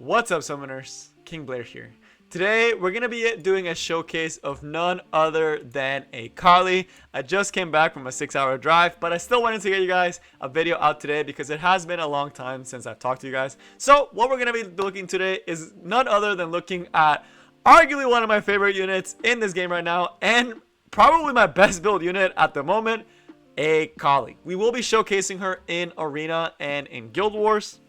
What's up, summoners? King Blair here. Today we're gonna be doing a showcase of none other than A.coli. I just came back from a 6-hour drive, but I still wanted to get you guys a video out today because it has been a long time since I've talked to you guys. So what we're gonna be looking today is none other than looking at arguably one of my favorite units in this game right now, and probably my best build unit at the moment, A.coli. We will be showcasing her in Arena and in Guild Wars,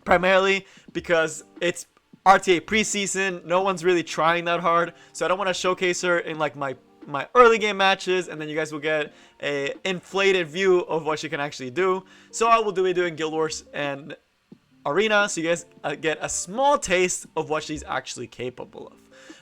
primarily because it's RTA preseason. No one's really trying that hard, so I don't want to showcase her in like my early game matches, and then you guys will get a inflated view of what she can actually do. So I will be doing Guild Wars and Arena, so you guys get a small taste of what she's actually capable of.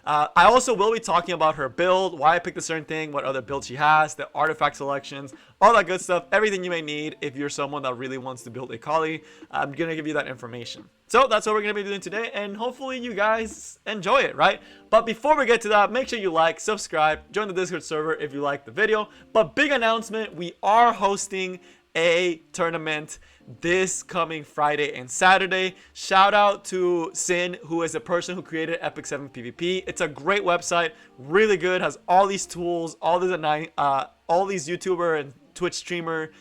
I also will be talking about her build, why I picked a certain thing, what other builds she has, the artifact selections, all that good stuff, everything you may need if you're someone that really wants to build A.coli. I'm going to give you that information. So that's what we're going to be doing today, and hopefully you guys enjoy it, right? But before we get to that, make sure you like, subscribe, join the Discord server if you like the video. But big announcement, we are hosting a tournament this coming Friday and Saturday. Shout out to Sin, who is a person who created Epic 7 PvP. It's a great website, really good, has all these tools, all these YouTuber and Twitch streamer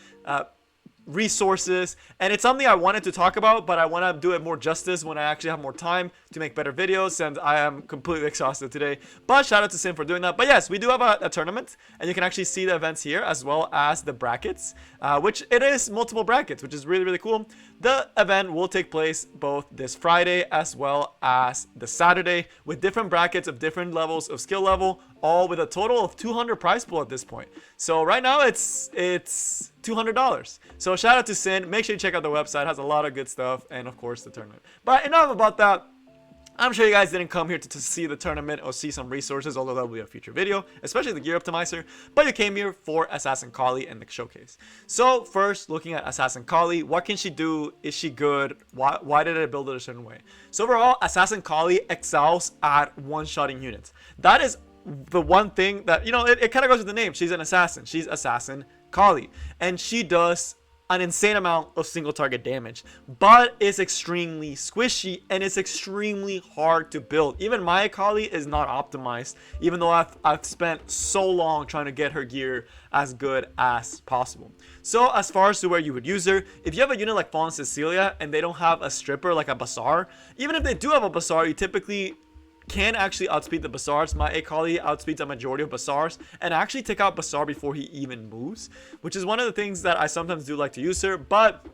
resources, and it's something I wanted to talk about, but I want to do it more justice when I actually have more time to make better videos, and I am completely exhausted today. But shout out to Sim for doing that. But yes, we do have a tournament, and you can actually see the events here as well as the brackets, which it is multiple brackets, which is really cool. The event will take place both this Friday as well as the Saturday, with different brackets of different levels of skill level, all with a total of 200 prize pool at this point. So right now it's $200. So shout out to Sin. Make sure you check out the website. It has a lot of good stuff, and of course the tournament. But enough about that. I'm sure you guys didn't come here to see the tournament or see some resources, although that will be a future video, especially the gear optimizer. But you came here for A.coli and the showcase. So first, looking at A.coli, what can she do? Is she good? Why did I build it a certain way? So overall, A.coli excels at one-shotting units. That is the one thing that, you know, it kind of goes with the name. She's an assassin. She's A.coli, and she does an insane amount of single target damage, but it's extremely squishy and it's extremely hard to build. Even my A.coli is not optimized, even though I've spent so long trying to get her gear as good as possible. So as far as to where you would use her, if you have a unit like Fallen Cecilia and they don't have a stripper like a Bazaar, even if they do have a Bazaar, you typically can actually outspeed the Bazaars. My A.coli outspeeds a majority of Bazaars and actually take out Bazaar before he even moves, which is one of the things that I sometimes do like to use her. But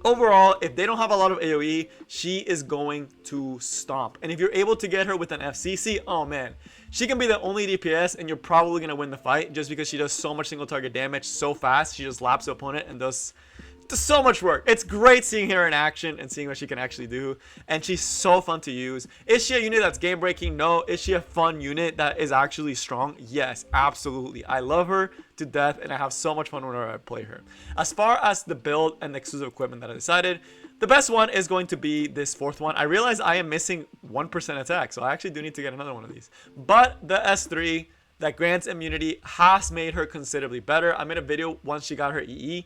overall, if they don't have a lot of AoE, she is going to stomp. And if you're able to get her with an FCC, oh man, she can be the only DPS and you're probably going to win the fight, just because she does so much single target damage so fast. She just laps the opponent and does so much work. It's great seeing her in action and seeing what she can actually do, and she's so fun to use. Is she a unit that's game breaking? No. Is she a fun unit that is actually strong? Yes, absolutely. I love her to death, and I have so much fun whenever I play her. As far as the build and the exclusive equipment that I decided, the best one is going to be this fourth one. I realize I am missing 1% attack, so I actually do need to get another one of these. But the S3 that grants immunity has made her considerably better. I made a video once she got her EE.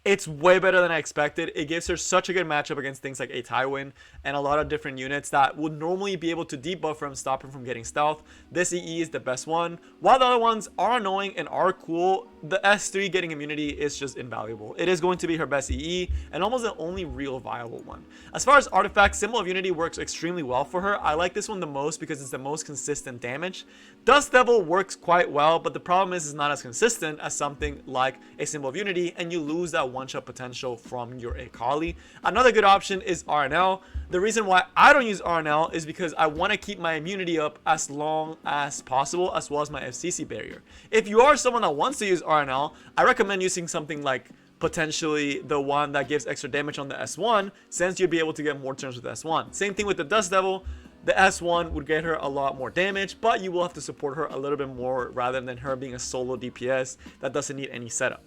It's way better than I expected. It gives her such a good matchup against things like a Tywin and a lot of different units that would normally be able to debuff her and stop her from getting stealth. This EE is the best one. While the other ones are annoying and are cool, the S3 getting immunity is just invaluable. It is going to be her best EE and almost the only real viable one. As far as artifacts, Symbol of Unity works extremely well for her. I like this one the most because it's the most consistent damage. Dust Devil works quite well, but the problem is it's not as consistent as something like a Symbol of Unity, and you lose that one-shot potential from your A.coli. Another good option is RNL. The reason why I don't use RNL is because I want to keep my immunity up as long as possible, as well as my FCC barrier. If you are someone that wants to use RNL, I recommend using something like potentially the one that gives extra damage on the S1, since you'd be able to get more turns with S1. Same thing with the Dust Devil. The S1 would get her a lot more damage, but you will have to support her a little bit more rather than her being a solo DPS that doesn't need any setup.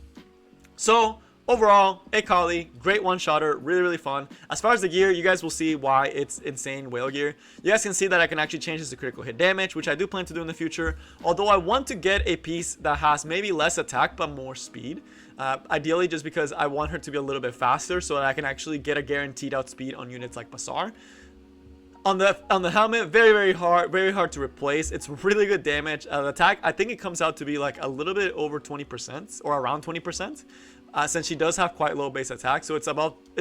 So overall, A.coli, great one-shotter, really fun. As far as the gear, you guys will see why it's insane whale gear. You guys can see that I can actually change this to critical hit damage, which I do plan to do in the future. Although I want to get a piece that has maybe less attack but more speed. Ideally, just because I want her to be a little bit faster so that I can actually get a guaranteed outspeed on units like Bazaar. On the helmet, very hard to replace. It's really good damage. Attack, I think it comes out to be like a little bit over 20% or around 20%. Since she does have quite low base attack, so it's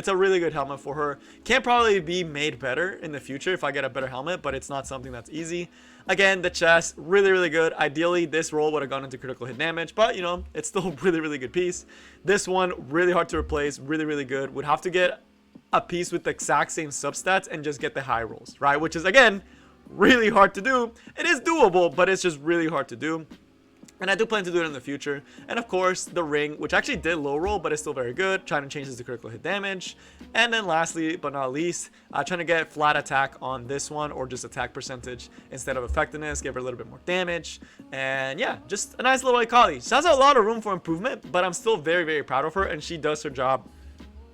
a really good helmet for her. Can probably be made better in the future if I get a better helmet, but it's not something that's easy. Again, the chest, really good. Ideally, this roll would have gone into critical hit damage, but you know, it's still a really good piece. This one, really hard to replace, really good. Would have to get a piece with the exact same substats and just get the high rolls, right? Which is, again, really hard to do. It is doable, but it's just really hard to do. And I do plan to do it in the future. And of course, the ring, which actually did low roll, but it's still very good. Trying to change this to critical hit damage. And then lastly, but not least, trying to get flat attack on this one, or just attack percentage instead of effectiveness. Give her a little bit more damage. And yeah, just a nice little A.coli. She has a lot of room for improvement, but I'm still very proud of her. And she does her job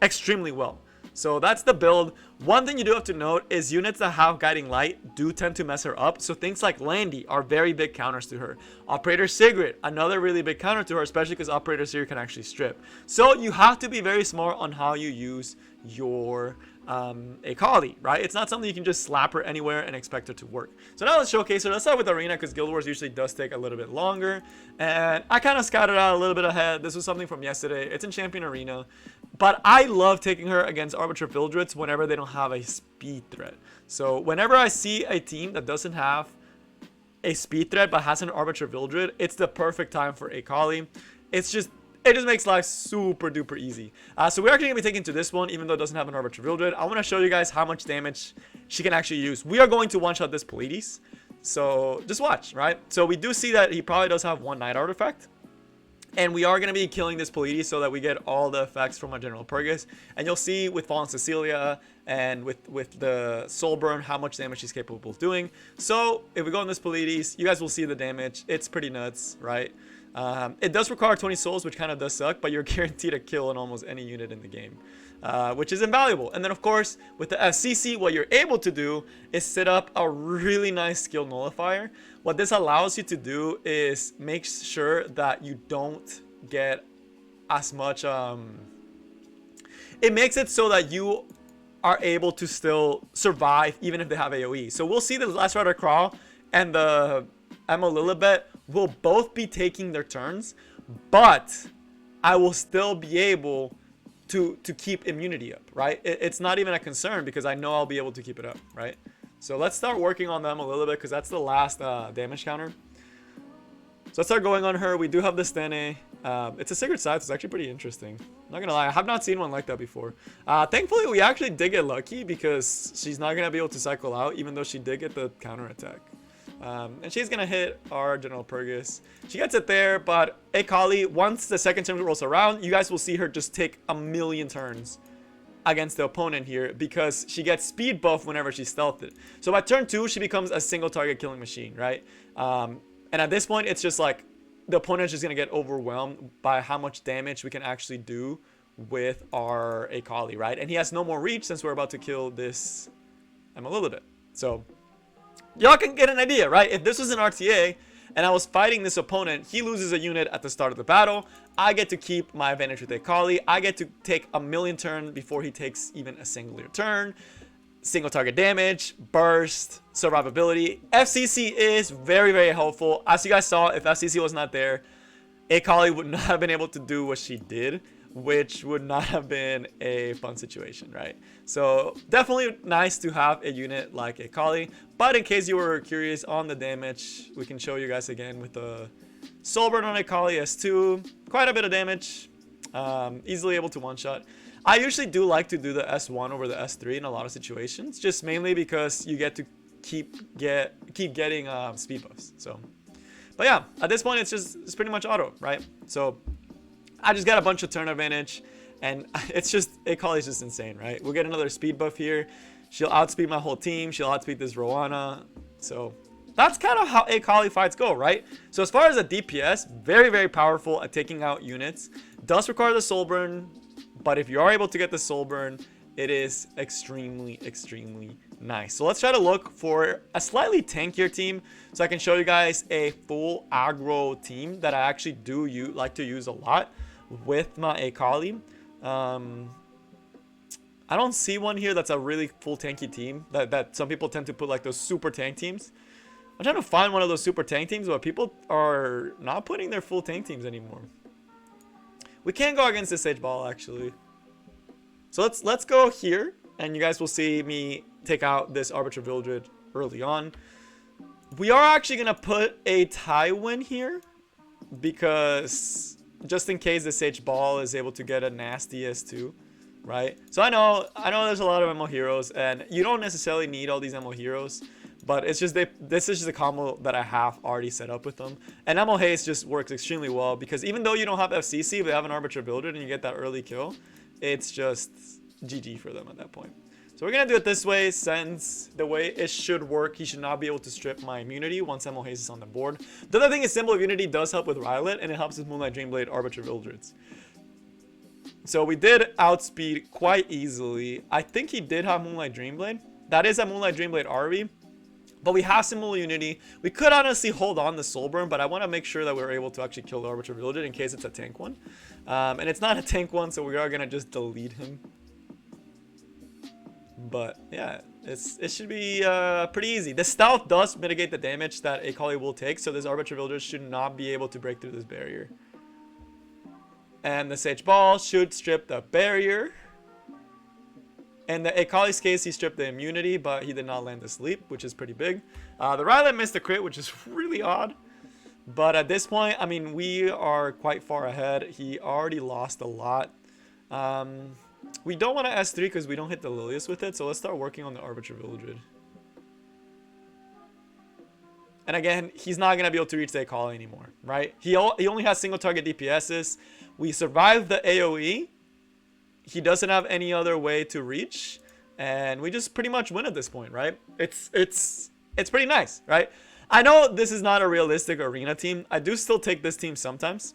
extremely well. So that's the build. One thing you do have to note is units that have Guiding Light do tend to mess her up. So things like Landy are very big counters to her. Operator Sigrid, another really big counter to her, especially because Operator Sigrid can actually strip. So you have to be very smart on how you use your A.coli, right? It's not something you can just slap her anywhere and expect her to work. So now let's showcase her. Let's start with Arena, because Guild Wars usually does take a little bit longer. And I kind of scouted out a little bit ahead. This was something from yesterday. It's in Champion Arena. But I love taking her against Arbiter Vildrets whenever they don't have a speed threat. So whenever I see a team that doesn't have a speed threat but has an Arbiter Vildret, it's the perfect time for A.coli. It just makes life super duper easy. So we're actually going to be taking to this one, even though it doesn't have an Arbiter Vildret. I want to show you guys how much damage she can actually use. We are going to one-shot this Pleiades. So just watch, right? So we do see that he probably does have one Night Artifact. And we are going to be killing this Pleiades so that we get all the effects from our General Purgus. And you'll see with Fallen Cecilia and with the Soul Burn how much damage she's capable of doing. So if we go on this Pleiades, you guys will see the damage. It's pretty nuts, right? It does require 20 souls, which kind of does suck, but you're guaranteed to kill on almost any unit in the game, which is invaluable. And then, of course, with the FCC, what you're able to do is set up a really nice skill nullifier. What this allows you to do is make sure that you don't get as much... It makes it so that you are able to still survive even if they have AoE. So we'll see the Last Rider Crawl and the Emma Lilibet will both be taking their turns, but I will still be able to keep immunity up, right? It's not even a concern because I know I'll be able to keep it up, right? So let's start working on them a little bit because that's the last damage counter. So let's start going on her. We do have the Stene. It's a Sigurd side, so it's actually pretty interesting. Not gonna lie, I have not seen one like that before. Thankfully, we actually did get lucky because she's not gonna be able to cycle out, even though she did get the counter attack. And she's gonna hit our General Purgus. She gets it there, but A.coli, once the second turn rolls around, you guys will see her just take a million turns against the opponent here because she gets speed buff whenever she's stealthed. So by turn 2, she becomes a single target killing machine, right? And at this point, it's just like the opponent's just gonna get overwhelmed by how much damage we can actually do with our A.coli, right? And he has no more reach since we're about to kill this Emma Lilibet. So y'all can get an idea, right? If this was an RTA and I was fighting this opponent, he loses a unit at the start of the battle. I get to keep my advantage with A.coli. I get to take a million turn before he takes even a singular turn. Single target damage, burst, survivability. FCC is very helpful. As you guys saw, if FCC was not there, A.coli would not have been able to do what she did, which would not have been a fun situation, right? So definitely nice to have a unit like A.coli. But in case you were curious on the damage, we can show you guys again with the Soul Burn on A.coli S2. Quite a bit of damage. Easily able to one-shot. I usually do like to do the S1 over the S3 in a lot of situations, just mainly because you get to keep getting speed buffs. So, but yeah, at this point it's pretty much auto, right? So I just got a bunch of turn advantage, and it's just A.coli is just insane, right? We'll get another speed buff here. She'll outspeed my whole team. She'll outspeed this Roana. So that's kind of how A.coli fights go, right? So as far as a DPS, very powerful at taking out units. Does require the Soul Burn, but if you are able to get the Soul Burn, it is extremely nice. So let's try to look for a slightly tankier team so I can show you guys a full aggro team that I actually do like to use a lot with my A.coli. I don't see one here that's a really full tanky team. That some people tend to put like those super tank teams. I'm trying to find one of those super tank teams, but people are not putting their full tank teams anymore. We can't go against this Sage Ball actually. So let's go here, and you guys will see me take out this Arbiter Vildred early on. We are actually gonna put a Tywin here because just in case the Sage Ball is able to get a nasty S2, right? So I know there's a lot of MO heroes, and you don't necessarily need all these MO heroes, but it's just this is just a combo that I have already set up with them. And MO Haste just works extremely well because even though you don't have FCC, but you have an Arbiter Vildred and you get that early kill, it's just GG for them at that point. So we're gonna do it this way, since the way it should work, he should not be able to strip my immunity once MO Haze is on the board. The other thing is Symbol of Unity does help with Rylet, and it helps with Moonlight Dreamblade, Arbiter Vildreds. So we did outspeed quite easily. I think he did have Moonlight Dreamblade. That is a Moonlight Dreamblade RB. But we have Symbol of Unity. We could honestly hold on the Soulburn, but I want to make sure that we're able to actually kill the Arbiter Vildred in case it's a tank one. And it's not a tank one, so we are going to just delete him. But yeah, it should be pretty easy. The stealth does mitigate the damage that A.coli will take, so this Arbiter Vildred should not be able to break through this barrier. And the Sage Ball should strip the barrier. In the A.coli's case, he stripped the immunity, but he did not land the sleep, which is pretty big. The Rylet missed the crit, which is really odd. But at this point, I mean, we are quite far ahead. He already lost a lot. We don't want to S3 because we don't hit the Lilius with it, so let's start working on the Arbiter Vildred. And again, he's not going to be able to reach the A.coli anymore, right? He only has single target DPSs. We survived the AoE. He doesn't have any other way to reach, and we just pretty much win at this point, right? It's pretty nice, right? I know this is not a realistic arena team. I do still take this team sometimes.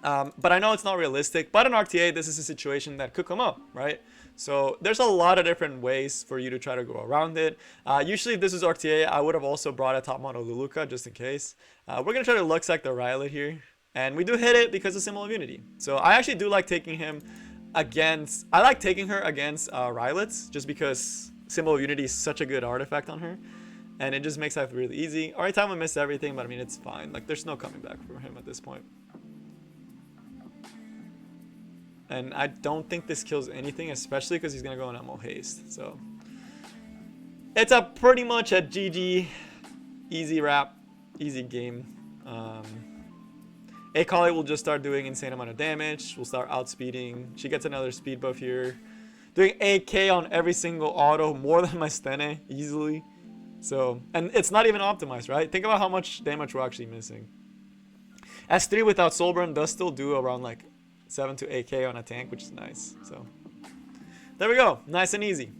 But I know it's not realistic, but in RTA, this is a situation that could come up, right? So there's a lot of different ways for you to try to go around it. Usually if this is RTA, I would have also brought a top model Luluka just in case. We're going to try to Luxac the Rylet here, and we do hit it because of Symbol of Unity. So I actually do like taking him against, I like taking her against Rylets just because Symbol of Unity is such a good artifact on her. And it just makes life really easy. Alright, time we missed everything, but I mean, it's fine. Like, there's no coming back for him at this point. And I don't think this kills anything, especially because he's going to go in MO Haste. So, it's a pretty much a GG, easy wrap, easy game. A.coli will just start doing insane amount of damage. We'll start outspeeding. She gets another speed buff here. Doing 8k on every single auto, more than my Stene, easily. So, and it's not even optimized, right? Think about how much damage we're actually missing. S3 without Soulburn does still do around like 7 to 8k on a tank, which is nice. So, there we go. Nice and easy.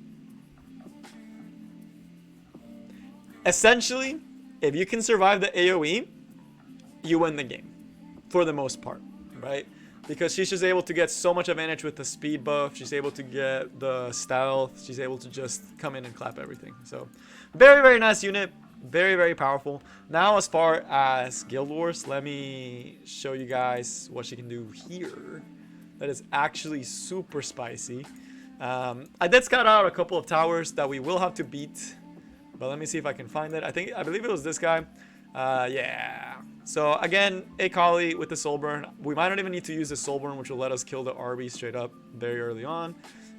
Essentially, if you can survive the AoE, you win the game. For the most part, right? Because she's just able to get so much advantage with the speed buff. She's able to get the stealth. She's able to just come in and clap everything. So, very, very nice unit. Very, very powerful. Now, as far as Guild Wars, let me show you guys what she can do here. That is actually super spicy. I did scout out a couple of towers that we will have to beat. But let me see if I can find it. I believe it was this guy. Yeah. So again, A.coli with the Soulburn. We might not even need to use the Soulburn, which will let us kill the RB straight up very early on.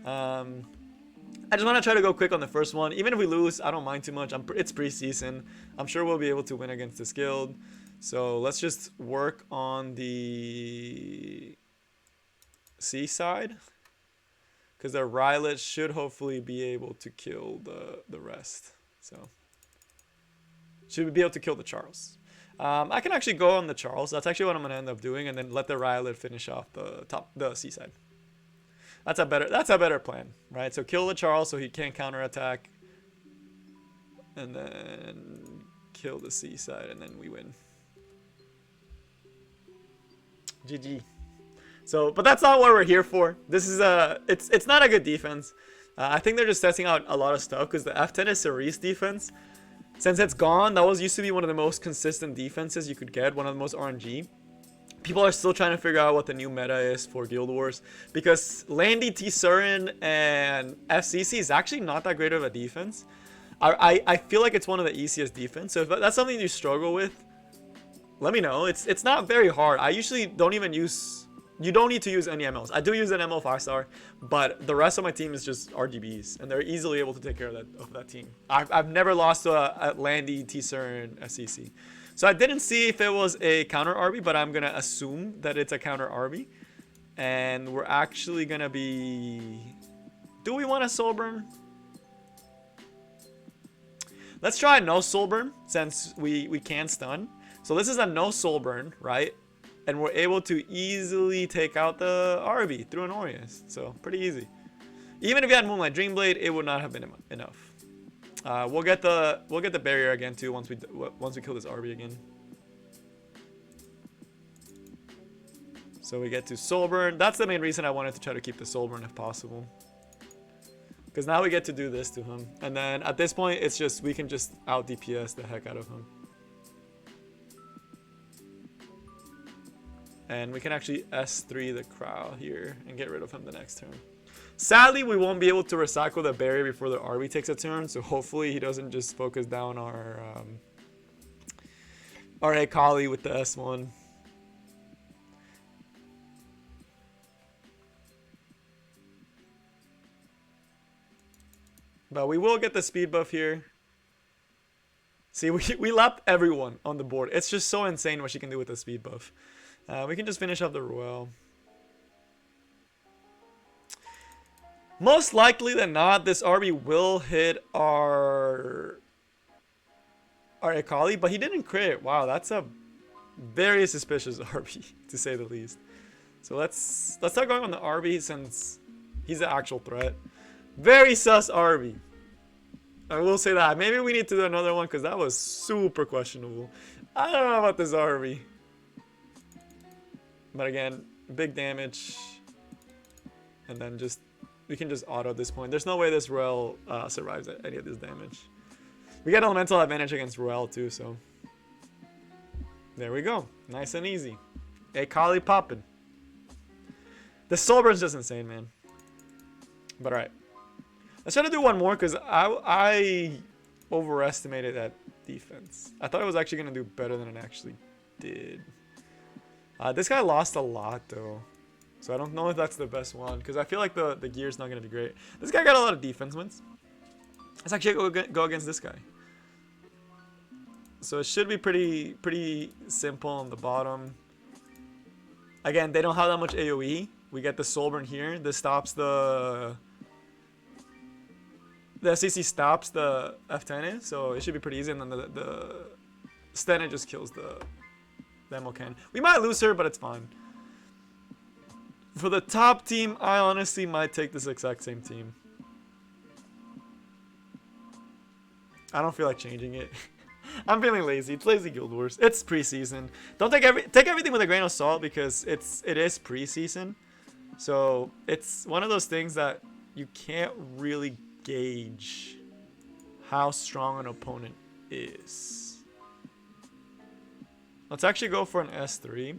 I just want to try to go quick on the first one. Even if we lose, I don't mind too much. It's preseason. I'm sure we'll be able to win against this guild. So let's just work on the C side, because the Rylet should hopefully be able to kill the rest. So should we be able to kill the Charles? I can actually go on the Charles. That's actually what I'm gonna end up doing, and then let the Rylet finish off the seaside. That's a better plan, right? So kill the Charles so he can't counterattack, and then kill the seaside, and then we win. GG. So, but that's not what we're here for. This is it's not a good defense. I think they're just testing out a lot of stuff because the F10 is Cerise defense. Since it's gone, that used to be one of the most consistent defenses you could get, one of the most RNG. people are still trying to figure out what the new meta is for Guild Wars, because Landy, T-Surin, and FCC is actually not that great of a defense. I feel like it's one of the easiest defense, so if that's something you struggle with, let me know. It's not very hard. I usually don't even use... You don't need to use any MLs. I do use an ML 5-star, but the rest of my team is just RGBs, and they're easily able to take care of that team. I've never lost to a Landy, T-Surin, FCC. So I didn't see if it was a counter RB, but I'm going to assume that it's a counter RB. And we're actually going to be... Do we want a soul burn? Let's try no soul burn since we can stun. So this is a no soul burn, right? And we're able to easily take out the RB through an Aureus. So pretty easy. Even if you had Moonlight Dreamblade, it would not have been enough. We'll get the barrier again too once we kill this RB again. So we get to soul burn. That's the main reason I wanted to try to keep the soul burn if possible. Because now we get to do this to him. And then at this point, it's just, we can just out DPS the heck out of him. And we can actually S3 the Crow here and get rid of him the next turn. Sadly, we won't be able to recycle the barrier before the RB takes a turn. So hopefully he doesn't just focus down our A.coli with the S1. But we will get the speed buff here. See, we lapped everyone on the board. It's just so insane what she can do with the speed buff. We can just finish up the Ruel. Most likely than not, this RB will hit our A.coli, but he didn't crit. Wow, that's a very suspicious RB, to say the least. So let's start going on the RB since he's an actual threat. Very sus RB. I will say that. Maybe we need to do another one because that was super questionable. I don't know about this RB. But again, big damage. And then just... We can just auto at this point. There's no way this Ruel survives any of this damage. We get elemental advantage against Ruel too, so... There we go. Nice and easy. A.coli popping. The soul burn's just insane, man. But alright. Let's try to do one more because I overestimated that defense. I thought it was actually going to do better than it actually did. This guy lost a lot though. So I don't know if that's the best one because I feel like the gear's not going to be great. This guy got a lot of defense wins. Let's actually go against this guy. So it should be pretty simple on the bottom. Again, they don't have that much AoE. We get the soul burn here. This stops the SCC stops the F10, so it should be pretty easy. And then the Stena just kills the Emocan. We might lose her, but it's fine. For the top team, I honestly might take this exact same team. I don't feel like changing it. I'm feeling lazy. It's lazy Guild Wars. It's preseason. Don't take everything with a grain of salt because it is preseason. So it's one of those things that you can't really gauge how strong an opponent is. Let's actually go for an S3.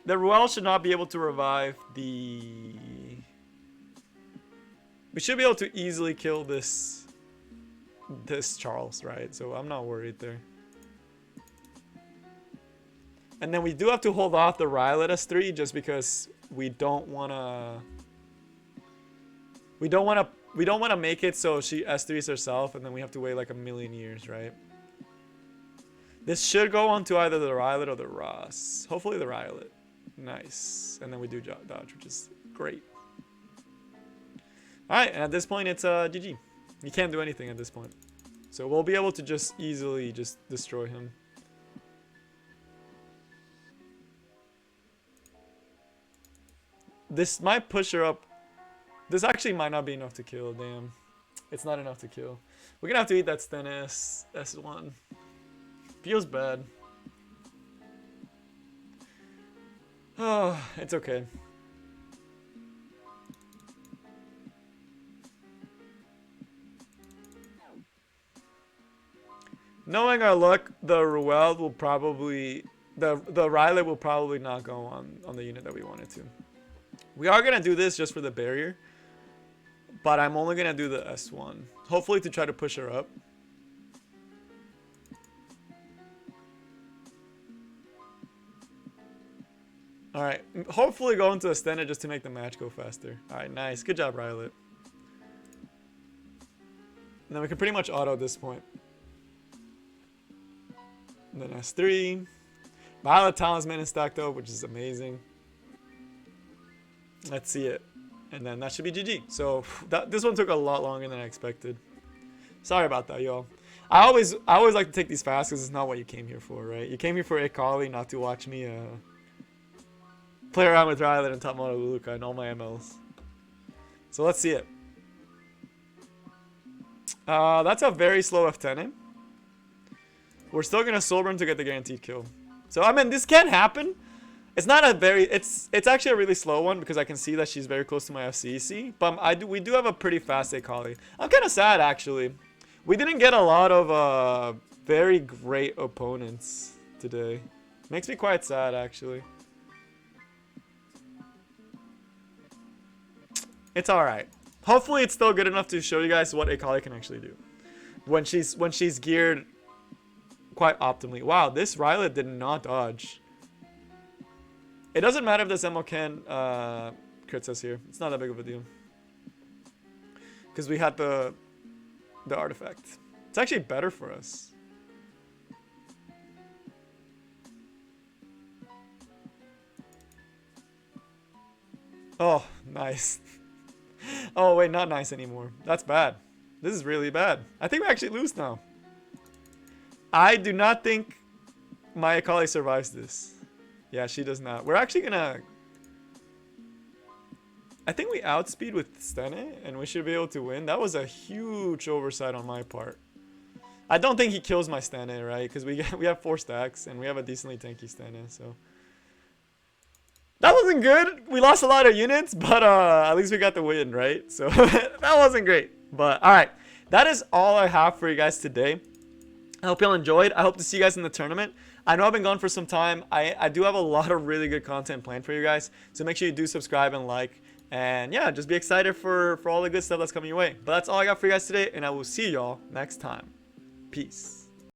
The Ruel should not be able to revive the... We should be able to easily kill this Charles, right? So I'm not worried there. And then we do have to hold off the Ryle at S3 just because we don't want to make it so she S3s herself and then we have to wait like a million years, right? This should go on to either the Rylet or the Ross. Hopefully the Rylet. Nice. And then we do dodge, which is great. Alright, and at this point it's GG. You can't do anything at this point. So we'll be able to just easily just destroy him. This might push her up. This actually might not be enough to kill, damn. It's not enough to kill. We're gonna have to eat that Stennis S1. Feels bad. Oh, it's okay. Knowing our luck, the Ruel will probably the Riley will probably not go on the unit that we wanted to. We are gonna do this just for the barrier, but I'm only gonna do the S1, hopefully to try to push her up. All right, hopefully go into a Stena just to make the match go faster. All right, nice, good job, Riley. And then we can pretty much auto at this point. And then S3. Violet Talisman is stacked up, which is amazing. Let's see it. And then that should be GG. So this one took a lot longer than I expected. Sorry about that, y'all. I always like to take these fast because it's not what you came here for, right? You came here for A.coli, not to watch me play around with Rylan and top mono Luluka and all my MLs. So let's see it. That's a very slow F10. We're still gonna soul burn to get the guaranteed kill. So I mean, this can happen. It's not a very. It's actually a really slow one because I can see that she's very close to my FCC. But we do have a pretty fast A.coli. I'm kind of sad actually. We didn't get a lot of very great opponents today. Makes me quite sad actually. It's all right. Hopefully, it's still good enough to show you guys what A.coli can actually do when she's geared quite optimally. Wow, this Rylet did not dodge. It doesn't matter if this MO can crits us here. It's not that big of a deal because we had the artifact. It's actually better for us. Oh, nice. Oh, wait, not nice anymore. That's bad. This is really bad. I think we actually lose now. I do not think my A.coli survives this. Yeah, she does not. We're actually gonna... I think we outspeed with Stene, and we should be able to win. That was a huge oversight on my part. I don't think he kills my Stene, right? Because we have 4 stacks, and we have a decently tanky Stene, so... That wasn't good. We lost a lot of units, but at least we got the win, right? So that wasn't great. But all right, that is all I have for you guys today. I hope y'all enjoyed. I hope to see you guys in the tournament. I know I've been gone for some time. I do have a lot of really good content planned for you guys. So make sure you do subscribe and like. And yeah, just be excited for all the good stuff that's coming your way. But that's all I got for you guys today. And I will see y'all next time. Peace.